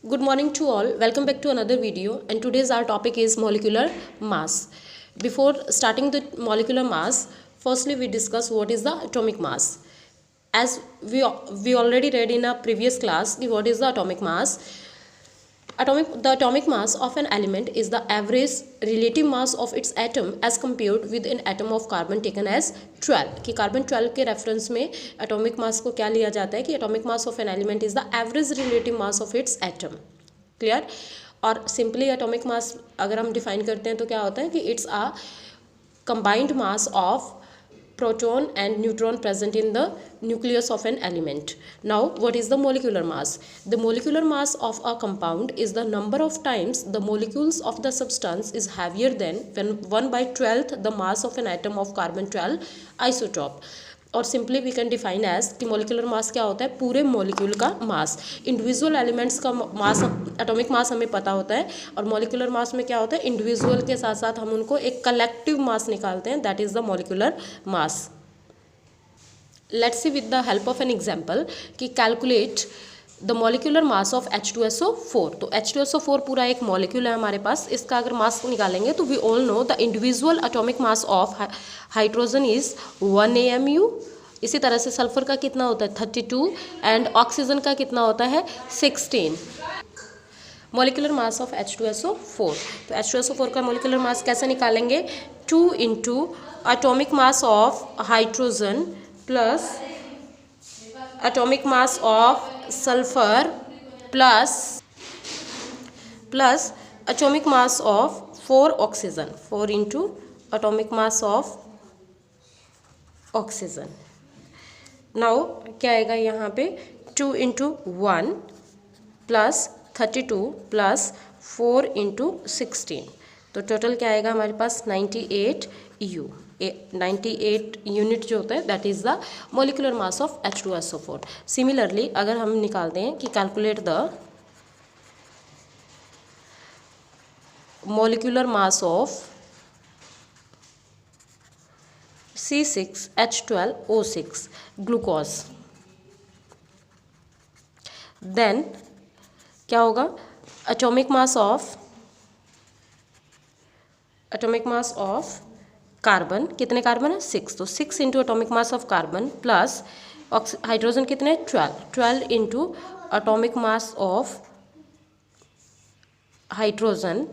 Good morning to all. Welcome back to another video, and today's our topic is molecular mass. Before starting the molecular mass, firstly we discuss what is the atomic mass. As we already read in a previous class, what is the atomic mass? The atomic mass of an element is the average relative mass of its atom as compared with an atom of carbon taken as 12. कि carbon 12 के reference में atomic mass को क्या लिया जाता है कि atomic mass of an element is the average relative mass of its atom. Clear. और सिंपली एटॉमिक मास अगर हम डिफाइन करते हैं तो क्या होता है कि it's a combined mass of proton and neutron present in the nucleus of an element. Now what is the molecular mass? The molecular mass of a compound is the number of times the molecules of the substance is heavier than when 1/12 the mass of an atom of carbon 12 isotope. और simply we can define as कि molecular mass क्या होता है, पूरे molecule का मास. Individual elements का मास, atomic mass हमें पता होता है, और मोलिकुलर मास में क्या होता है, इंडिविजुअल के साथ साथ हम उनको एक कलेक्टिव मास निकालते हैं, that is the molecular mass. Let's see with the help of an example कि calculate the molecular mass of H2SO4. तो H2SO4 पूरा एक मॉलिक्यूल है हमारे पास. इसका अगर मास निकालेंगे तो we all know the individual atomic mass of hydrogen is 1 AMU. इसी तरह से सल्फर का कितना होता है 32 एंड ऑक्सीजन का कितना होता है 16. Molecular mass of H2SO4. तो H2SO4 का मोलिकुलर मास कैसे निकालेंगे, 2 into atomic mass of hydrogen plus atomic mass of sulphur plus atomic mass of 4 oxygen, 4 into atomic mass of oxygen. Now क्या आएगा यहाँ पे 2 इंटू 1 प्लस 32 प्लस 4 इंटू 16. तो total क्या आएगा हमारे पास 98 U. 98 यूनिट जो होता है that is the molecular mass of H2SO4. Similarly अगर हम निकालते हैं कि calculate the molecular mass of C6H12O6 glucose, then क्या होगा, एटॉमिक मास ऑफ कार्बन, कितने कार्बन है 6, तो 6 into atomic mass of carbon plus hydrogen कितने 12 into atomic mass of hydrogen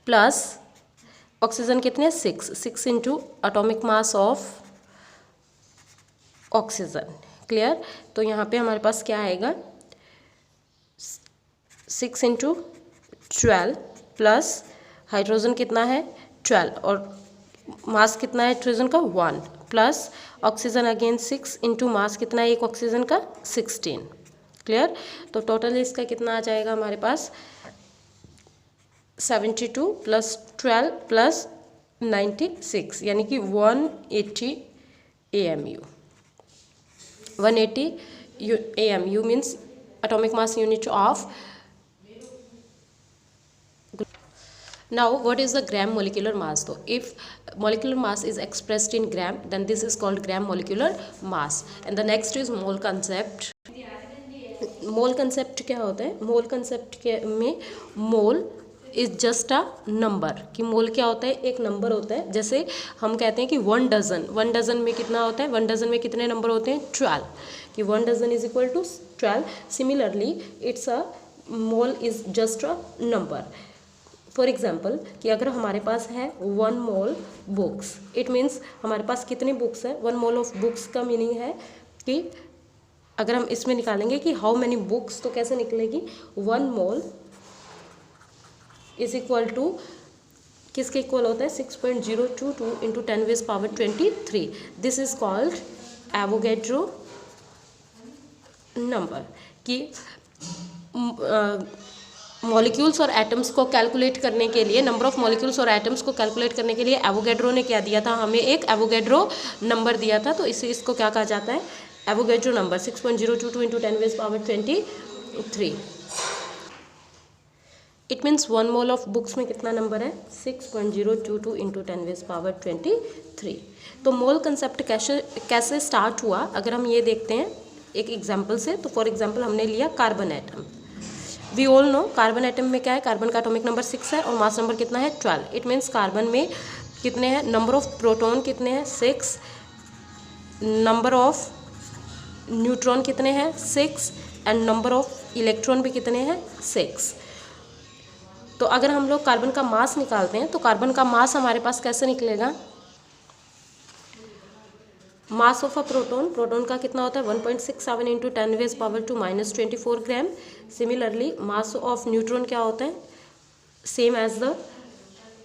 plus oxygen कितने 6 into atomic mass of oxygen. Clear. तो यहाँ पे हमारे पास क्या आएगा 6 इंटू 12 प्लस हाइड्रोजन कितना है 12 और मास कितना है हाइड्रोजन का 1 plus oxygen again 6 into mass कितना है एक ऑक्सीजन का 16. क्लियर. तो टोटल इसका कितना आ जाएगा हमारे पास 72 प्लस 12 प्लस 96 यानी कि 180 AMU. 180 AMU means atomic mass unit of. Now what is the gram molecular mass? So if molecular mass is expressed in gram, then this is called gram molecular mass. And the next is mole concept. Mole concept क्या होता है, मोल concept के में मोल is just a number. कि मोल क्या होता है, एक नंबर होता है. जैसे हम कहते हैं कि 1 डजन में कितना होता है, 1 डजन में कितने नंबर होते हैं 12, कि 1 dozen is equal to 12. Similarly it's a mole is just a number. For example कि अगर हमारे पास है 1 मोल बुक्स, इट मीन्स हमारे पास कितनी बुक्स है. 1 मोल ऑफ बुक्स का मीनिंग है कि अगर हम इसमें निकालेंगे कि हाउ मैनी बुक्स, तो कैसे निकलेगी 1 मोल इज इक्वल टू किसके इक्वल होता है 6.022 into 10⁻23. This is called Avogadro number. कि मॉलिक्यूल्स और एटम्स को कैलकुलेट करने के लिए, नंबर ऑफ मॉलिक्यूल्स और एटम्स को कैलकुलेट करने के लिए एवोगैड्रो ने क्या दिया था, हमें एक एवोगैड्रो नंबर दिया था. तो इसको क्या कहा जाता है, Avogadro number 6.022 into 10⁻23. It means 1 mole of books में कितना नंबर है 6.022 इंटू 10⁻23. तो मोल कंसेप्ट कैसे स्टार्ट हुआ, अगर हम ये देखते हैं एक एग्जाम्पल से. तो फॉर एग्जाम्पल हमने लिया carbon atom. We all know carbon atom में क्या है, कार्बन का एटॉमिक नंबर 6 है और मास नंबर कितना है 12। इट मीन्स कार्बन में कितने हैं, नंबर ऑफ प्रोटॉन कितने हैं 6, नंबर ऑफ न्यूट्रॉन कितने हैं 6 एंड नंबर ऑफ इलेक्ट्रॉन भी कितने हैं 6। तो अगर हम लोग कार्बन का मास निकालते हैं तो कार्बन का मास हमारे पास कैसे निकलेगा, mass of a proton, proton का कितना होता है 1.67 into 10⁻² gram. Similarly mass of neutron क्या होता है, same as the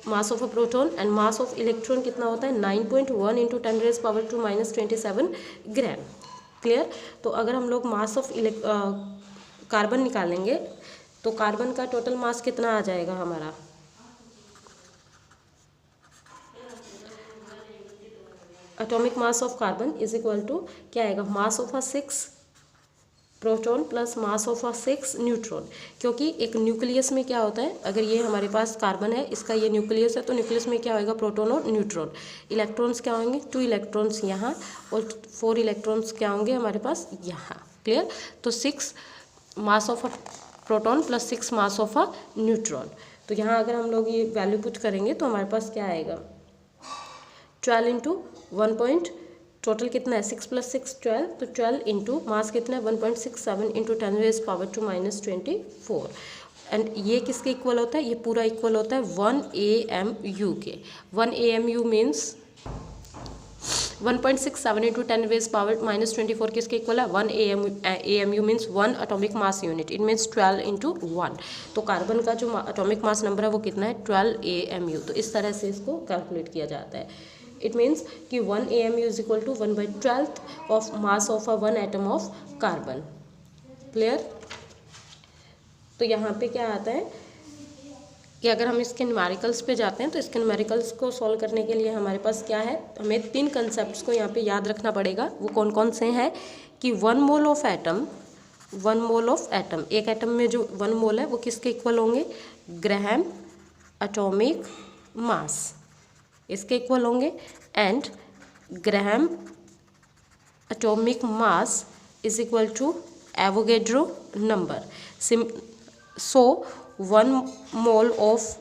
mass of a proton, and mass of electron कितना होता है 9.1 इंटू 10⁻² ग्राम। क्लियर। तो अगर हम लोग मास ऑफ कार्बन निकालेंगे तो कार्बन का टोटल मास कितना आ जाएगा हमारा, atomic mass of carbon is equal to क्या आएगा, mass of a 6 proton plus mass of a 6 neutron. क्योंकि एक न्यूक्लियस में क्या होता है, अगर ये हमारे पास कार्बन है, इसका ये न्यूक्लियस है, तो न्यूक्लियस में क्या होगा, प्रोटॉन और न्यूट्रॉन। इलेक्ट्रॉन्स क्या होंगे, 2 इलेक्ट्रॉन्स यहाँ और 4 इलेक्ट्रॉन्स क्या होंगे हमारे पास यहाँ। क्लियर। तो 6 मास of a proton plus 6 mass of a neutron. तो यहाँ अगर हम लोग ये वैल्यू पुट करेंगे तो हमारे पास क्या आएगा, 12 इंटू 1 टोटल कितना है 6 + 6 12, तो 12 इंटू मास कितना है 1.67 इंटू 10⁻²-24। एंड ये किसके इक्वल होता है, ये पूरा इक्वल होता है 1 AMU के। 1 AMU मीन्स 1.67 इंटू 10⁻² किसके इक्वल है 1 AMU means 1 atomic mass unit. It means 12 into 1। तो कार्बन का जो एटॉमिक मास नंबर है वो कितना है 12 AMU। तो इस तरह से इसको कैलकुलेट किया जाता है। इट मीन्स कि 1 AMU is equal to 1/12 of mass of a 1 atom of carbon. Clear. तो यहाँ पे क्या आता है कि अगर हम इसके न्यूमेरिकल्स पे जाते हैं तो इसके न्यूमेरिकल्स को सॉल्व करने के लिए हमारे पास क्या है, हमें 3 कंसेप्ट्स को यहाँ पे याद रखना पड़ेगा। वो कौन कौन से हैं कि 1 mole of atom, 1 mole of atom, एक एटम में जो 1 मोल है वो किसके इक्वल होंगे, ग्राम एटॉमिक मास इसके इक्वल होंगे। And gram atomic mass is equal to Avogadro number. So 1 mole of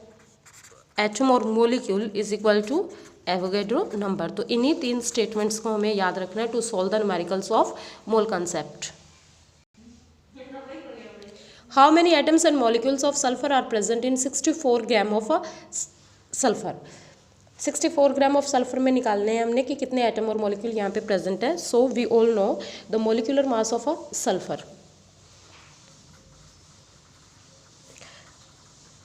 atom और molecule is equal to Avogadro number. तो इन्हीं 3 स्टेटमेंट्स को हमें याद रखना है to solve the numericals of mole concept. How many atoms and molecules of sulphur are present in 64 gram of a sulphur. 64 gram of sulphur में निकालने हैं हमने कि कितने एटम और मॉलिक्यूल यहाँ पे प्रेजेंट है। So we all know the molecular mass of a sulphur,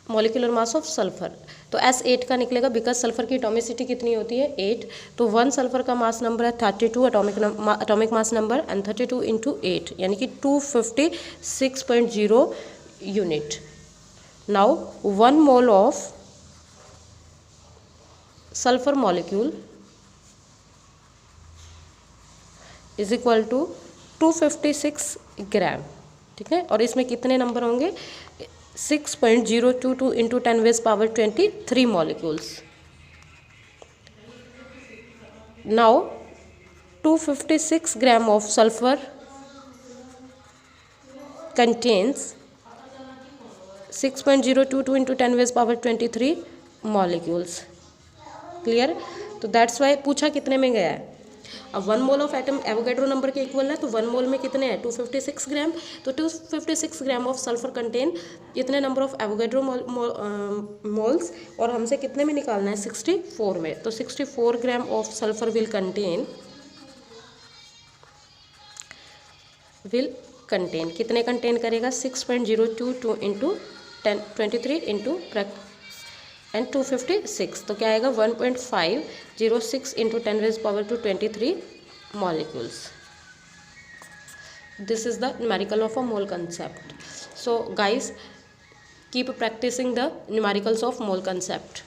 molecular mass of sulphur तो S8 का निकलेगा बिकॉज सल्फर की एटॉमिसिटी कितनी होती है 8। तो 1 सल्फर का मास नंबर है 32 atomic mass number and 32 into 8 यानी कि 256.0 unit. Now 1 mole of sulphur molecule is equal to 256 gram. ठीक है। और इसमें कितने नंबर होंगे 6.022 into 10⁻23 molecules. Now 256 gram of sulphur contains 6.022 into 10⁻23 molecules. Clear. तो दैट्स वाई पूछा कितने में गया है। अब 1 mole of atom Avogadro number के इक्वल है तो 1 मोल में कितने हैं 256 ग्राम। तो 256 ग्राम ऑफ सल्फर कंटेन इतने नंबर ऑफ एवोगैड्रो मोल्स और हमसे कितने में निकालना है 64 में। तो 64 gram of sulphur will contain कितने कंटेन करेगा 6.022 इंटू 1023 इंटू एंड 256। तो क्या आएगा 1.506 into 10⁻23 molecules. This is the numerical of a mole concept. So guys, keep practicing the numericals of mole concept.